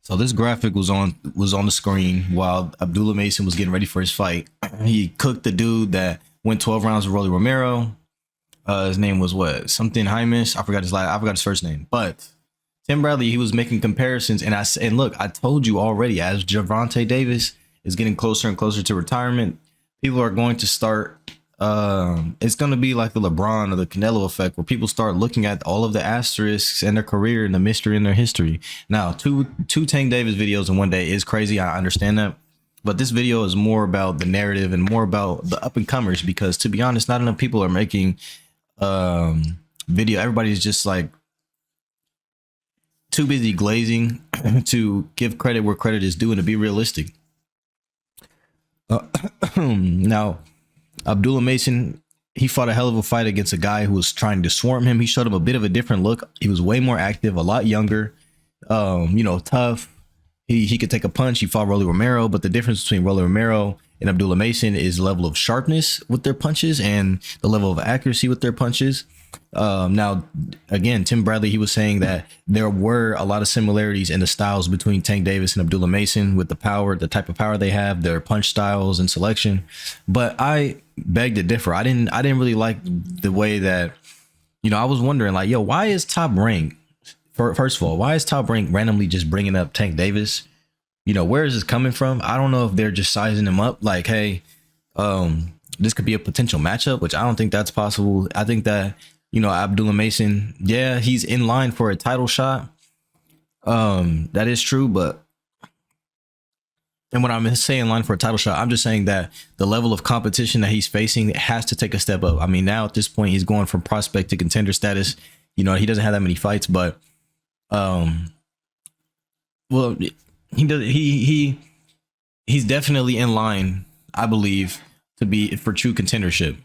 So this graphic was on the screen while Abdullah Mason was getting ready for his fight. He cooked the dude that went 12 rounds with Rolly Romero. His name was what? Something Hymish. I forgot his first name. But Tim Bradley, he was making comparisons, and look, I told you already, as Gervonta Davis is getting closer and closer to retirement, people are going to start. It's going to be like the LeBron or the Canelo effect, where people start looking at all of the asterisks in their career and the mystery in their history. Now, two Tank Davis videos in one day is crazy. I understand that, but this video is more about the narrative and more about the up and comers, because to be honest, not enough people are making video. Everybody's just like too busy glazing to give credit where credit is due and to be realistic. Now, Abdullah Mason, he fought a hell of a fight against a guy who was trying to swarm him. He showed him a bit of a different look. He was way more active, a lot younger, tough. He could take a punch. He fought Rolly Romero, but the difference between Rolly Romero and Abdullah Mason is the level of sharpness with their punches and the level of accuracy with their punches. Now, again, Tim Bradley, he was saying that there were a lot of similarities in the styles between Tank Davis and Abdullah Mason, with the power, the type of power they have, their punch styles and selection. But I beg to differ. I didn't really like the way that, I was wondering, like, yo, why is Top Rank, first of all, why is Top Rank randomly just bringing up Tank Davis? Where is this coming from? I don't know if they're just sizing him up like, hey, this could be a potential matchup, which I don't think that's possible. I think that, Abdullah Mason, yeah, he's in line for a title shot. That is true, but, and when I'm saying in line for a title shot, I'm just saying that the level of competition that he's facing has to take a step up. I mean, now at this point, he's going from prospect to contender status. He doesn't have that many fights, but, well, he does. He's definitely in line, I believe, to be for true contendership.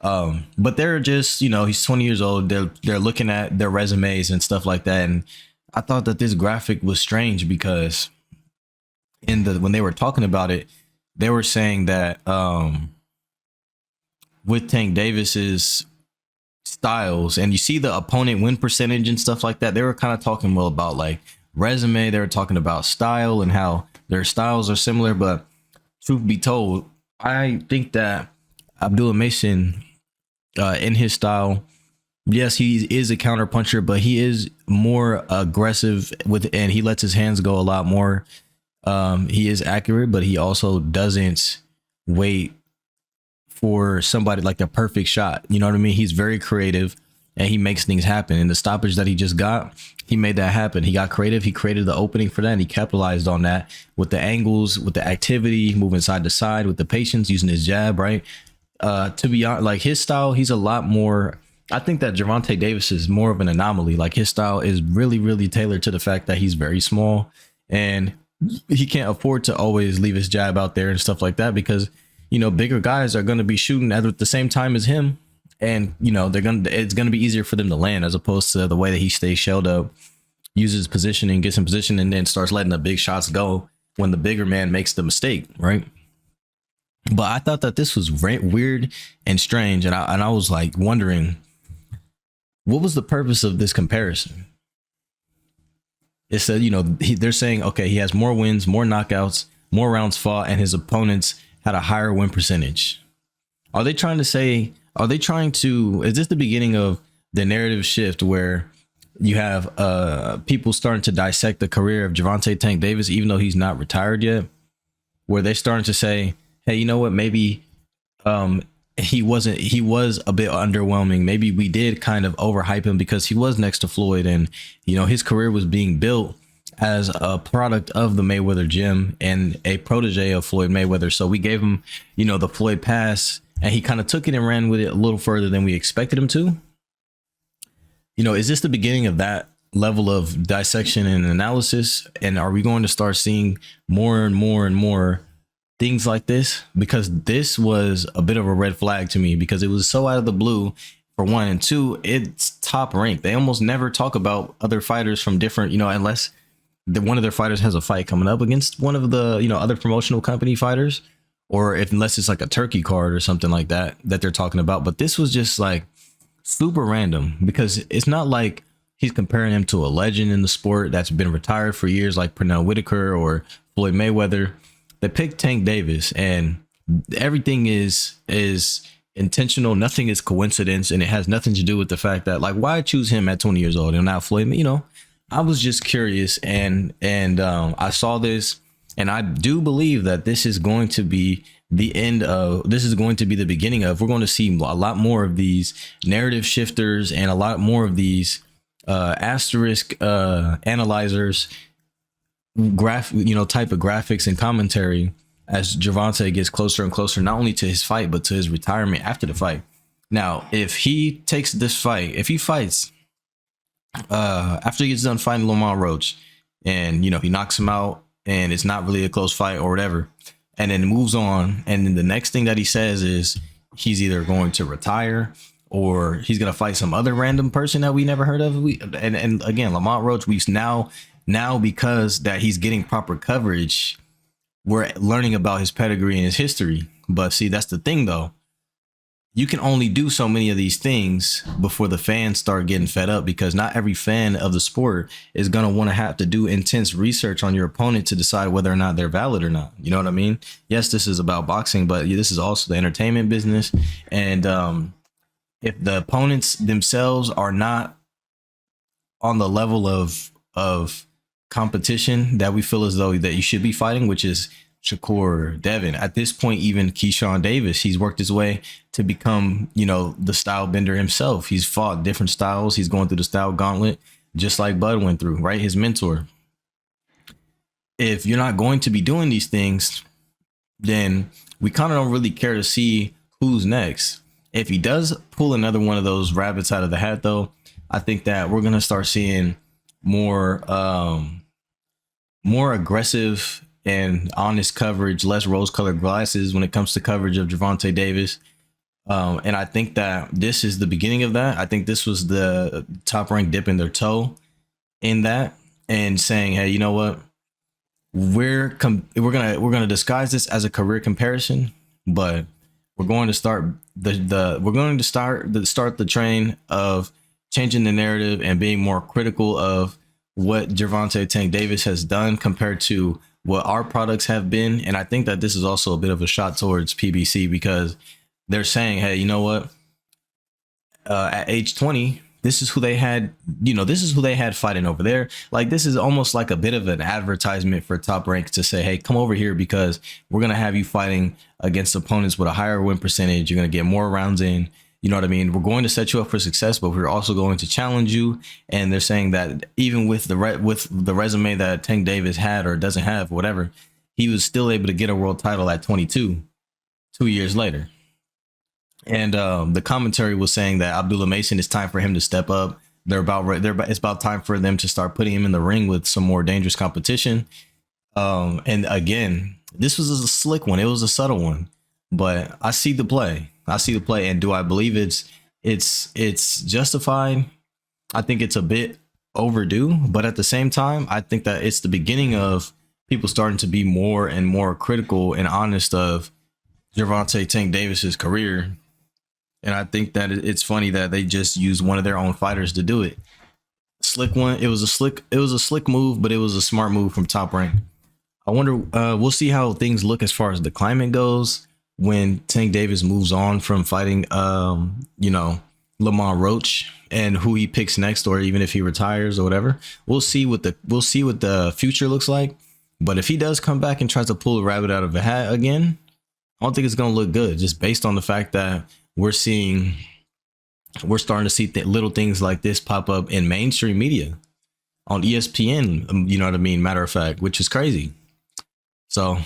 But they're just, he's 20 years old. They're looking at their resumes and stuff like that. And I thought that this graphic was strange because when they were talking about it, they were saying that with Tank Davis's styles, and you see the opponent win percentage and stuff like that, they were kind of talking well about like resume. They were talking about style and how their styles are similar. But truth be told, I think that Abdullah Mason, in his style, yes, he is a counter puncher, but he is more aggressive and he lets his hands go a lot more. He is accurate, but he also doesn't wait for somebody like the perfect shot. You know what I mean? He's very creative and he makes things happen. And the stoppage that he just got, he made that happen. He got creative. He created the opening for that, and he capitalized on that with the angles, with the activity, moving side to side, with the patience, using his jab, right? To be honest, like his style, he's a lot more. I think that Gervonta Davis is more of an anomaly. Like his style is really, really tailored to the fact that he's very small and he can't afford to always leave his jab out there and stuff like that, because, bigger guys are going to be shooting at the same time as him. And, it's going to be easier for them to land, as opposed to the way that he stays shelled up, uses positioning, gets in position, and then starts letting the big shots go when the bigger man makes the mistake. Right. But I thought that this was weird and strange. And I was like wondering, what was the purpose of this comparison? It said, they're saying, okay, he has more wins, more knockouts, more rounds fought, and his opponents had a higher win percentage. Is this the beginning of the narrative shift where you have people starting to dissect the career of Gervonta Tank Davis, even though he's not retired yet, where they're starting to say, hey, you know what, maybe he was a bit underwhelming. Maybe we did kind of overhype him because he was next to Floyd, and his career was being built as a product of the Mayweather gym and a protege of Floyd Mayweather. So we gave him, the Floyd pass, and he kind of took it and ran with it a little further than we expected him to. Is this the beginning of that level of dissection and analysis? And are we going to start seeing more and more and more things like this? Because this was a bit of a red flag to me, because it was so out of the blue, for one, and two, it's Top Rank. They almost never talk about other fighters from different, unless one of their fighters has a fight coming up against one of the, other promotional company fighters, or unless it's like a turkey card or something like that they're talking about. But this was just like super random, because it's not like He's comparing him to a legend in the sport that's been retired for years, like Pernell Whitaker or Floyd Mayweather. They picked Tank Davis, and everything is intentional. Nothing is coincidence, and it has nothing to do with the fact that, like, why choose him at 20 years old and not Floyd? You know, I was just curious, and I saw this, and I do believe that this is going to be the end of, this is going to be the beginning of, we're going to see a lot more of these narrative shifters and a lot more of these asterisk analyzers, type of graphics and commentary as Gervonta gets closer and closer, not only to his fight, but to his retirement after the fight. Now, if he takes this fight, if he fights after he gets done fighting Lamont Roach, and, you know, he knocks him out and it's not really a close fight or whatever, and then moves on, and then the next thing that he says is he's either going to retire or he's going to fight some other random person that we never heard of. And again, Lamont Roach, we've now because that he's getting proper coverage, we're learning about his pedigree and his history. But see, that's the thing though. You can only do so many of these things before the fans start getting fed up, because not every fan of the sport is going to want to have to do intense research on your opponent to decide whether or not they're valid or not. You know what I mean? Yes, this is about boxing, but this is also the entertainment business. And if the opponents themselves are not on the level of competition that we feel as though that you should be fighting, which is Shakur, Devin, at this point, even Keyshawn Davis, he's worked his way to become, you know, the style bender himself. He's fought different styles. He's going through the style gauntlet, just like Bud went through, right? His mentor. If you're not going to be doing these things, then we kind of don't really care to see who's next. If he does pull another one of those rabbits out of the hat, though, I think that we're going to start seeing more aggressive and honest coverage, less rose-colored glasses when it comes to coverage of Gervonta Davis. And I think that this is the beginning of that. I think this was the Top Rank dipping their toe in that and saying, hey, you know what? We're gonna disguise this as a career comparison, but we're going to start the train of changing the narrative and being more critical of what Gervonta Tank Davis has done compared to what our products have been. And I think that this is also a bit of a shot towards PBC, because they're saying, hey, you know what? At age 20, this is who they had, this is who they had fighting over there. Like, this is almost like a bit of an advertisement for Top Rank to say, hey, come over here because we're going to have you fighting against opponents with a higher win percentage. You're going to get more rounds in. You know what I mean? We're going to set you up for success, but we're also going to challenge you. And they're saying that even with the resume that Tank Davis had or doesn't have, whatever, he was still able to get a world title at 22, 2 years later. And the commentary was saying that Abdullah Mason, it's time for him to step up. It's about time for them to start putting him in the ring with some more dangerous competition. And again, this was a slick one. It was a subtle one, but I see the play. And do I believe it's justified? I think it's a bit overdue, but at the same time, I think that it's the beginning of people starting to be more and more critical and honest of Gervonta Tank Davis's career. And I think that it's funny that they just used one of their own fighters to do it. Slick one. It was a slick move, but it was a smart move from Top Rank. I wonder, we'll see how things look as far as the climate goes when Tank Davis moves on from fighting, Lamont Roach, and who he picks next, or even if he retires or whatever. We'll see what the future looks like. But if he does come back and tries to pull a rabbit out of a hat again, I don't think it's going to look good, just based on the fact that we're starting to see little things like this pop up in mainstream media on ESPN. You know what I mean? Matter of fact, which is crazy. So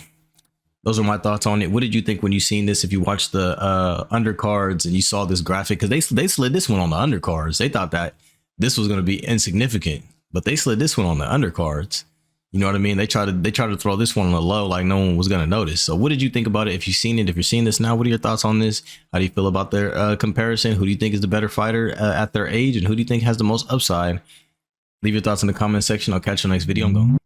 those are my thoughts on it. What did you think when you seen this? If you watched the undercards and you saw this graphic, because they slid this one on the undercards. They thought that this was going to be insignificant, but they slid this one on the undercards. You know what I mean? They tried to throw this one on the low, like no one was going to notice. So what did you think about it? If you've seen it, if you're seeing this now, what are your thoughts on this? How do you feel about their comparison? Who do you think is the better fighter at their age? And who do you think has the most upside? Leave your thoughts in the comment section. I'll catch you next video. I'm going.